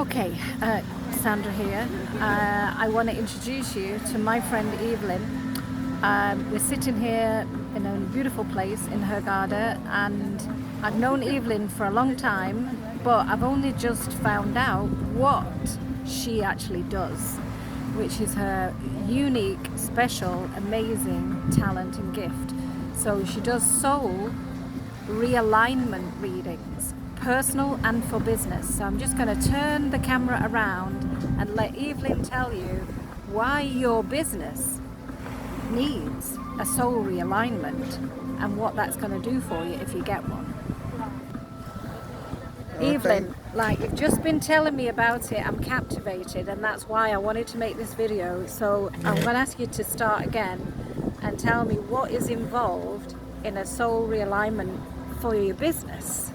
Okay, Sandra here. I want to introduce you to my friend Evelyn. We're sitting here in a beautiful place in Hurghada, and I've known Evelyn for a long time, but I've only just found out what she actually does, which is her unique, special, amazing talent and gift. So she does soul realignment readings, personal and for business. So I'm just going to turn the camera around and let Evelyn tell you why your business needs a soul realignment and what that's going to do for you if you get one. Okay. Evelyn, like you've just been telling me about it, I'm captivated, and that's why I wanted to make this video. So I'm going to ask you to start again and tell me what is involved in a soul realignment for your business.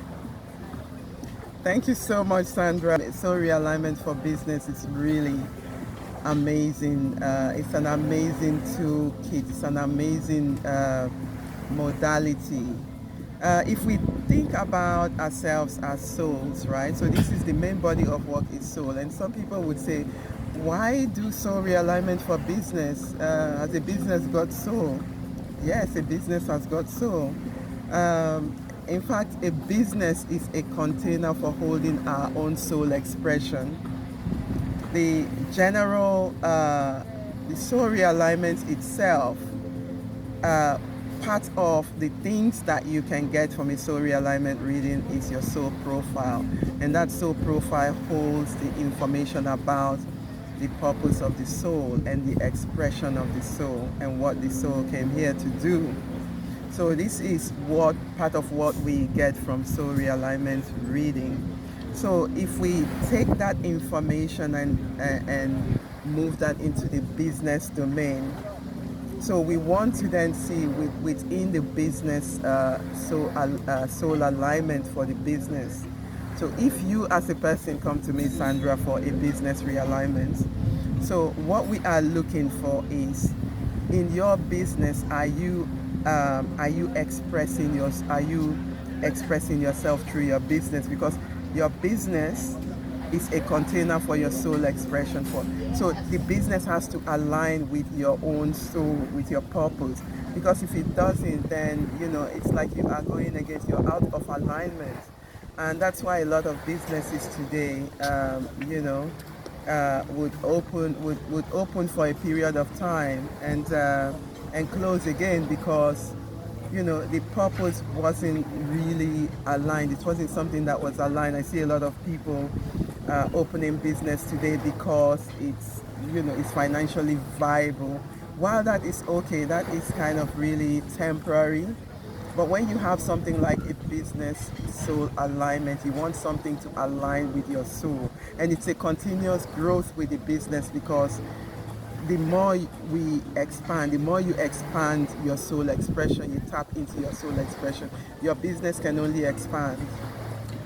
Thank you so much, Sandra. Soul Realignment for Business is really amazing. It's an amazing toolkit. It's an amazing modality. If we think about ourselves as souls, right? So this is the main body of work is soul. And some people would say, why do soul realignment for business? Has a business got soul? Yes, a business has got soul. In fact, a business is a container for holding our own soul expression. The general, the soul realignment itself, part of the things that you can get from a soul realignment reading is your soul profile. And that soul profile holds the information about the purpose of the soul and the expression of the soul and what the soul came here to do. So this is what part of what we get from soul realignment reading. So if we take that information and move that into the business domain, so we want to then see within the business soul alignment for the business. So if you as a person come to me, Sandra, for a business realignment, so what we are looking for is, in your business, are you expressing yourself through your business? Because your business is a container for your soul expression. So the business has to align with your own soul, with your purpose. Because if it doesn't, then it's like you are going against, you're out of alignment. And that's why a lot of businesses today would open for a period of time and close again, because the purpose wasn't really aligned. It wasn't something that was aligned. I see a lot of people opening business today because it's financially viable. While that is okay, that is kind of really temporary. But when you have something like a business soul alignment, you want something to align with your soul. And it's a continuous growth with the business, because the more we expand, the more you expand your soul expression, you tap into your soul expression, your business can only expand.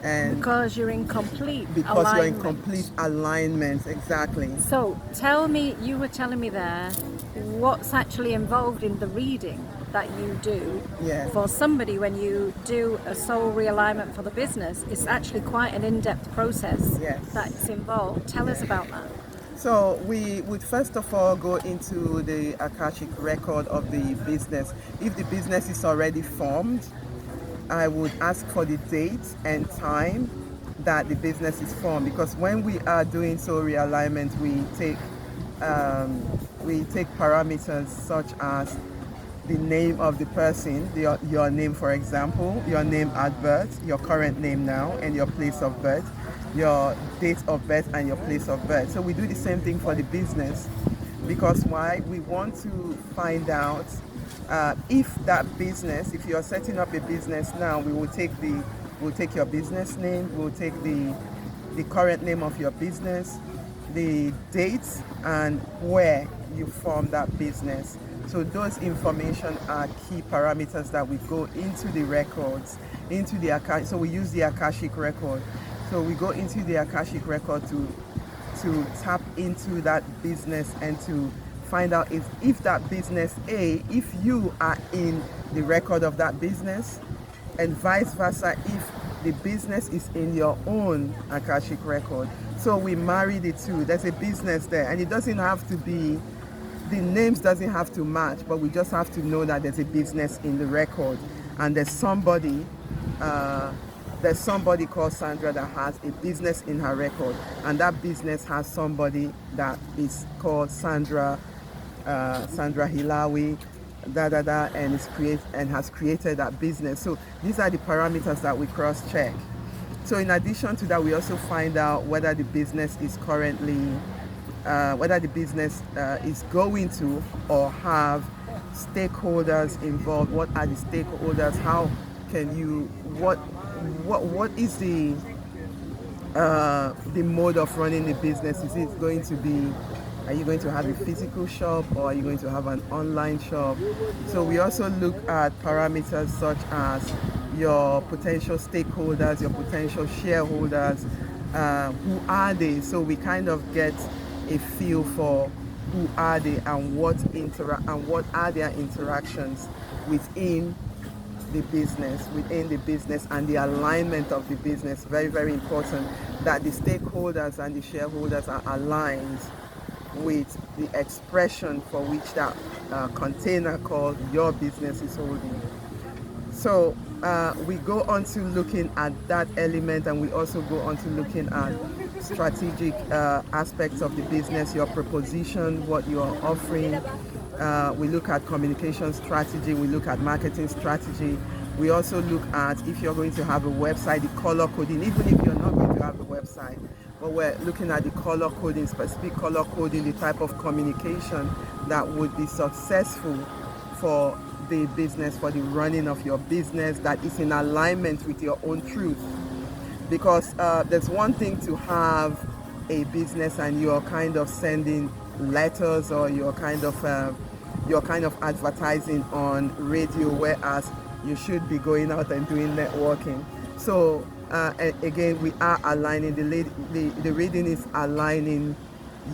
And because you're in complete because alignment. you're in complete alignment, exactly. So tell me, you were telling me there, what's actually involved in the reading that you do. Yes. For somebody, when you do a soul realignment for the business, it's actually quite an in-depth process. Yes. That's involved. Tell us about that. So we would first of all go into the Akashic record of the business. If the business is already formed, I would ask for the date and time that the business is formed, because when we are doing soul realignment, we take parameters such as the name of the person, your name, for example, your name at birth, your current name now, and your place of birth, your date of birth and your place of birth. So we do the same thing for the business, because why? We want to find out if that business, if you're setting up a business now, we'll take your business name, we'll take the current name of your business, the dates, and where you formed that business. So those information are key parameters that we go into the records, into the Akashic. So we use the Akashic record. So we go into the Akashic record to tap into that business and to find out if that business, if you are in the record of that business, and vice versa, if the business is in your own Akashic record. So we marry the two. There's a business there, and it doesn't have to be, the names doesn't have to match, but we just have to know that there's a business in the record, and there's somebody called Sandra that has a business in her record, and that business has somebody that is called Sandra Hilawi, and has created that business. So these are the parameters that we cross-check. So in addition to that, we also find out whether the business is currently is going to or have stakeholders involved. What are the stakeholders? How can you, what is the mode of running the business? Is it going to be, are you going to have a physical shop, or are you going to have an online shop? So we also look at parameters such as your potential stakeholders, your potential shareholders. Who are they? So we kind of get a feel for who are they and what are their interactions within the business and the alignment of the business. Very, very important that the stakeholders and the shareholders are aligned with the expression for which that container called your business is holding. So we go on to looking at that element, and we also go on to looking at strategic aspects of the business, your proposition, what you are offering. We look at communication strategy, we look at marketing strategy. We also look at, if you're going to have a website, the color coding, even if you're not going to have a website. But we're looking at the color coding, specific color coding, the type of communication that would be successful for the business, for the running of your business, that is in alignment with your own truth. Because there's one thing to have a business and you're kind of sending letters, or you're kind of advertising on radio, whereas you should be going out and doing networking. So again, we are aligning, the reading is aligning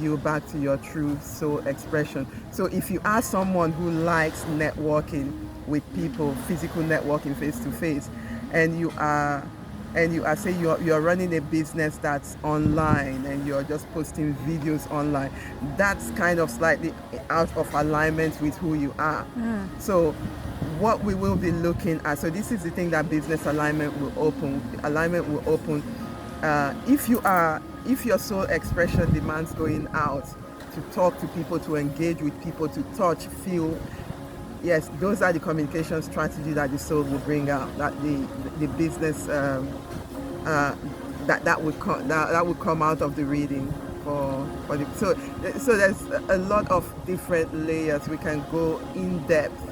you back to your true soul expression. So if you are someone who likes networking with people, physical networking face to face, and you are saying you're running a business that's online and you're just posting videos online, that's kind of slightly out of alignment with who you are. So what we will be looking at, so this is the thing that business alignment will open. If your soul expression demands going out to talk to people, to engage with people, to touch, feel, yes, those are the communication strategy that the soul will bring out, that the business that would come out of the reading for the, so there's a lot of different layers. We can go in depth,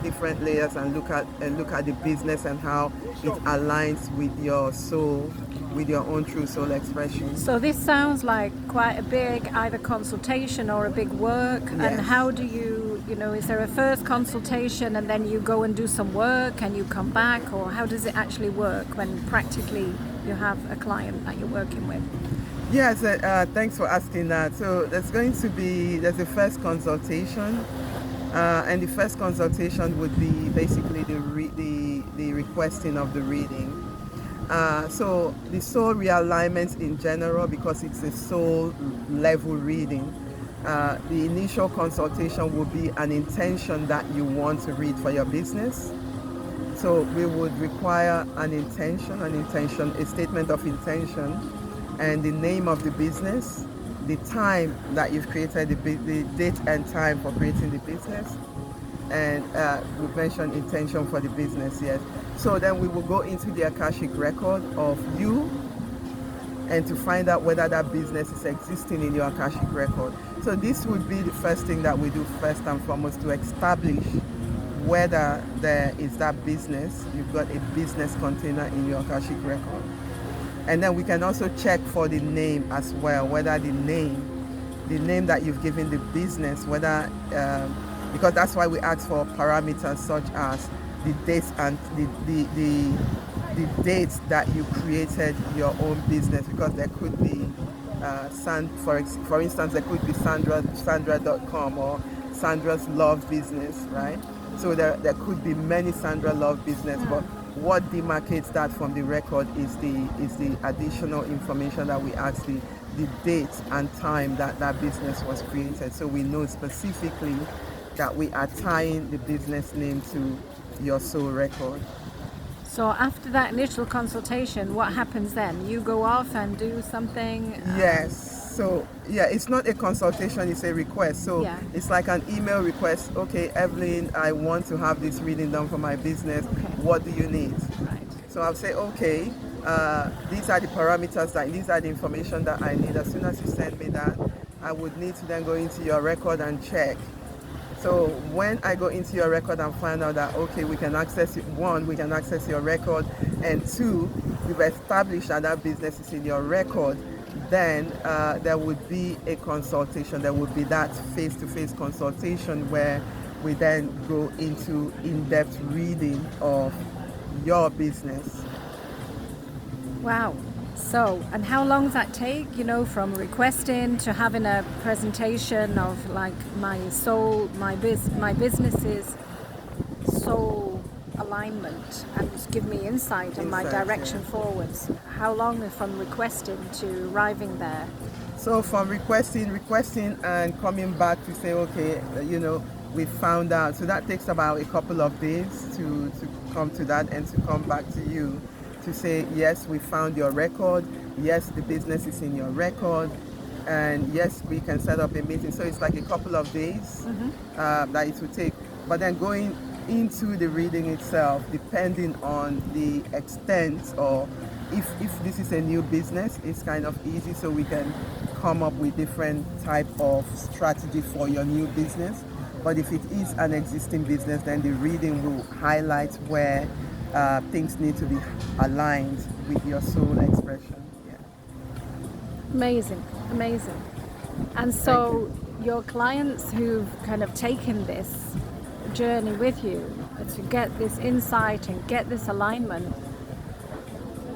different layers, and look at the business and how it aligns with your soul, with your own true soul expression. So this sounds like quite a big either consultation or a big work. Yes. And how do you know, is there a first consultation and then you go and do some work and you come back, or how does it actually work when practically you have a client that you're working with? Yes, thanks for asking that. So there's a first consultation, and the first consultation would be basically the requesting of the reading. So the soul realignment in general, because it's a soul level reading, the initial consultation will be an intention that you want to read for your business. So we would require an intention, a statement of intention, and the name of the business, the time that you've created, the date and time for creating the business, and we've mentioned intention for the business, yes. So then we will go into the Akashic record of you, and to find out whether that business is existing in your Akashic record. So this would be the first thing that we do first and foremost, to establish whether there is that business. You've got a business container in your Akashic record. And then we can also check for the name as well, whether the name that you've given the business, whether, because that's why we ask for parameters such as the dates and the dates that you created your own business, because there could be, for instance, there could be Sandra.com or Sandra's Love Business, right? So there could be many Sandra Love Business, but what demarcates that from the record is the additional information that we ask, the date and time that that business was created. So we know specifically that we are tying the business name to your soul record. So after that initial consultation, what happens then? You go off and do something? Yes. So yeah, it's not a consultation, it's a request. So Yeah. it's like an email request. Okay, Evelyn, I want to have this reading done for my business. Okay. What do you need? Right. So I'll say, okay, these are the parameters, these are the information that I need. As soon as you send me that, I would need to then go into your record and check. So when I go into your record and find out that, okay, we can access it, one, we can access your record, and two, you've established that that business is in your record, then there would be a consultation. There would be that face-to-face consultation where we then go into in-depth reading of your business. Wow. So, and how long does that take, from requesting to having a presentation of like my business's soul alignment and just give me insight on my direction forwards? How long from requesting to arriving there? So from requesting and coming back to say, okay, we found out. So that takes about a couple of days to come to that and to come back to you to say, yes, we found your record, yes, the business is in your record, and yes, we can set up a meeting. So it's like a couple of days that it will take. But then going into the reading itself, depending on the extent, or if this is a new business, it's kind of easy, so we can come up with different type of strategy for your new business. But if it is an existing business, then the reading will highlight where things need to be aligned with your soul expression. Yeah. Amazing. And so your clients who've kind of taken this journey with you to get this insight and get this alignment,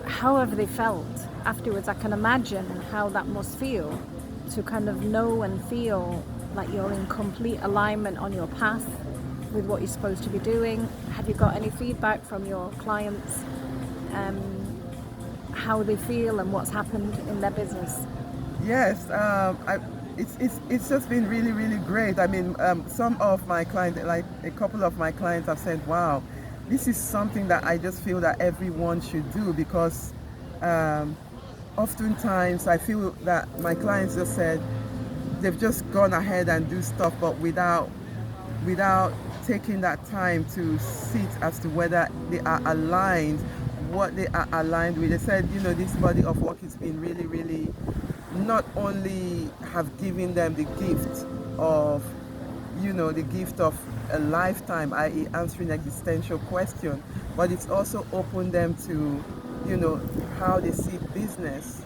how have they felt afterwards? I can imagine how that must feel to kind of know and feel like you're in complete alignment on your path with what you're supposed to be doing. Have you got any feedback from your clients, how they feel and what's happened in their business? Yes, it's just been really, really great. I mean, some of my clients, like a couple of my clients have said, wow, this is something that I just feel that everyone should do, because oftentimes I feel that my clients just said they've just gone ahead and do stuff, but without taking that time to sit as to whether they are aligned, what they are aligned with. They said, this body of work has been really, really, not only have given them the gift of, the gift of a lifetime, i.e. answering existential question, but it's also opened them to, how they see business,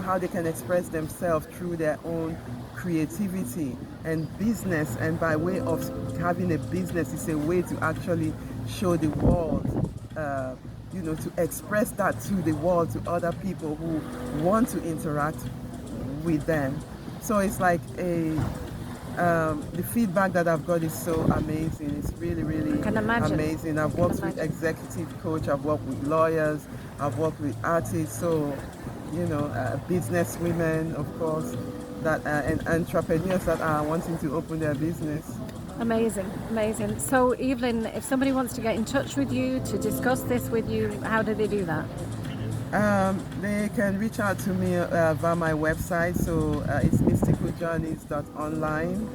how they can express themselves through their own creativity and business. And by way of having a business is a way to actually show the world, to express that to the world, to other people who want to interact with them. So it's like the feedback that I've got is so amazing. It's really, really amazing. I've worked with executive coach, I've worked with lawyers, I've worked with artists, so business women, of course, that and entrepreneurs that are wanting to open their business. Amazing. So Evelyn, if somebody wants to get in touch with you to discuss this with you, how do they do that? They can reach out to me via my website. So it's mysticaljourneys.online.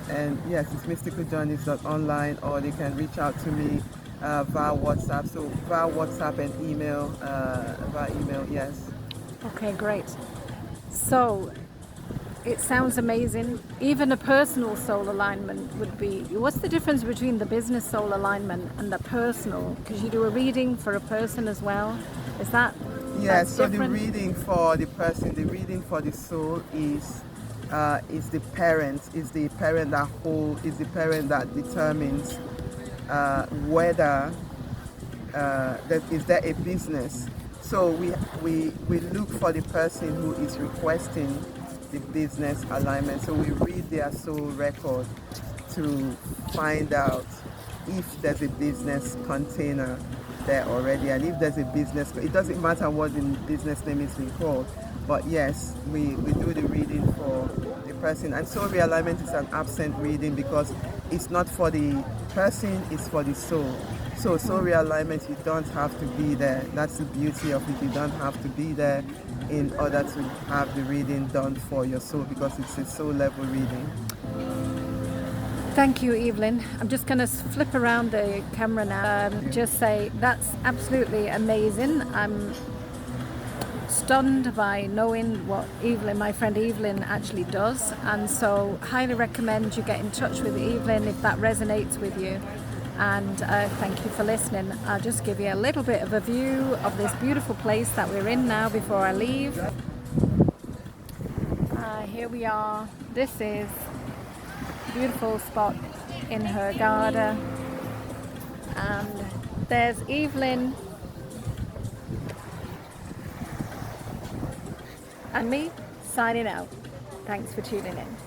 And yes, it's mysticaljourneys.online, or they can reach out to me via WhatsApp. So via WhatsApp and email, yes. Okay, great. So it sounds amazing. Even a personal soul alignment would be, what's the difference between the business soul alignment and the personal? Because you do a reading for a person as well. Is that Yes, so different? The reading for the person, the reading for the soul is the parent, is the parent that determines whether is there a business. So we look for the person who is requesting the business alignment. So we read their soul record to find out if there's a business container there already, and if there's a business, it doesn't matter what the business name is being called, but yes, we do the reading for the person. And soul realignment is an absent reading because it's not for the person, it's for the soul. So soul realignment, you don't have to be there. That's the beauty of it. You don't have to be there in order to have the reading done for your soul, because it's a soul level reading. Thank you, Evelyn. I'm just going to flip around the camera now. Just say that's absolutely amazing. I'm stunned by knowing what Evelyn, my friend Evelyn, actually does, and so highly recommend you get in touch with Evelyn if that resonates with you. And thank you for listening. I'll just give you a little bit of a view of this beautiful place that we're in now before I leave. Here we are. This is a beautiful spot in Hurghada, and there's Evelyn and me signing out. Thanks for tuning in.